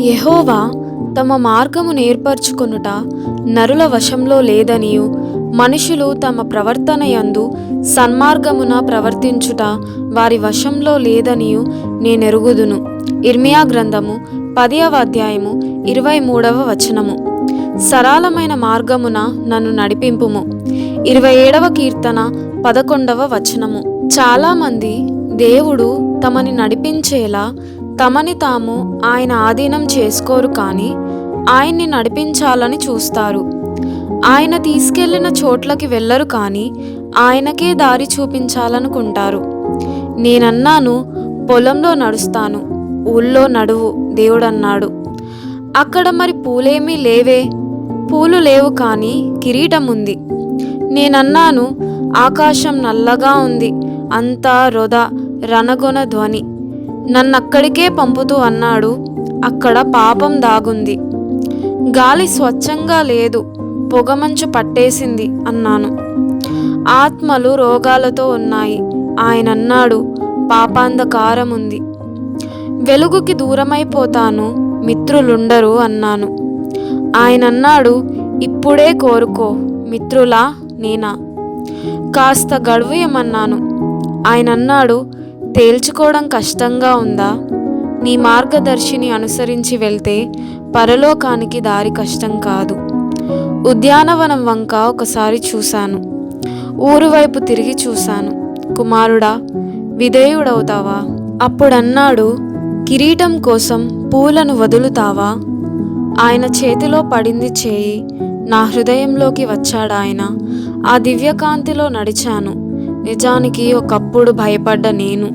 యెహోవా తమ మార్గము నేర్పరచుకొనుట నరుల వశంలో లేదనియు, మనుషులు తమ ప్రవర్తన యందు సన్మార్గమున ప్రవర్తించుట వారి వశంలో లేదనియు నేనెరుగుదును. ఇర్మియా గ్రంథము 10వ అధ్యాయము 23వ వచనము. సరళమైన మార్గమున నన్ను నడిపింపుము. 27వ కీర్తన 11వ వచనము. చాలామంది దేవుడు తమని నడిపించేలా తమని తాము ఆయన ఆధీనం చేసుకోరు, కానీ ఆయన్ని నడిపించాలని చూస్తారు. ఆయన తీసుకెళ్లిన చోట్లకి వెళ్ళరు, కానీ ఆయనకే దారి చూపించాలనుకుంటారు. నేనన్నాను, పొలంలో నడుస్తాను, ఊళ్ళో నడువు దేవుడన్నాడు. అక్కడ మరి పూలేమీ లేవే. పూలు లేవు, కానీ కిరీటం ఉంది. నేనన్నాను, ఆకాశం నల్లగా ఉంది, అంతా రొద రణగొన ధ్వని. నన్నక్కడికే పంపుతూ అన్నాడు, అక్కడ పాపం దాగుంది. గాలి స్వచ్ఛంగా లేదు, పొగమంచు పట్టేసింది అన్నాను. ఆత్మలు రోగాలతో ఉన్నాయి. ఆయనన్నాడు, పాపాంధకారం ఉంది. వెలుగుకి దూరమైపోతాను, మిత్రులుండరు అన్నాను. ఆయనన్నాడు, ఇప్పుడే కోరుకో, మిత్రులా నేనా? కాస్త గడువు ఇమ్మన్నాను. ఆయనన్నాడు, తేల్చుకోవడం కష్టంగా ఉందా? నీ మార్గదర్శిని అనుసరించి వెళ్తే పరలోకానికి దారి కష్టం కాదు. ఉద్యానవనం వంక ఒకసారి చూశాను. ఊరు వైపు తిరిగి చూశాను. కుమారుడా, విధేయుడవుతావా? అప్పుడన్నాడు, కిరీటం కోసం పూలను వదులుతావా? ఆయన చేతిలో పడింది చేయి. నా హృదయంలోకి వచ్చాడాయన. ఆ దివ్యకాంతిలో నడిచాను. నిజానికి ఒకప్పుడు భయపడ్డ నేను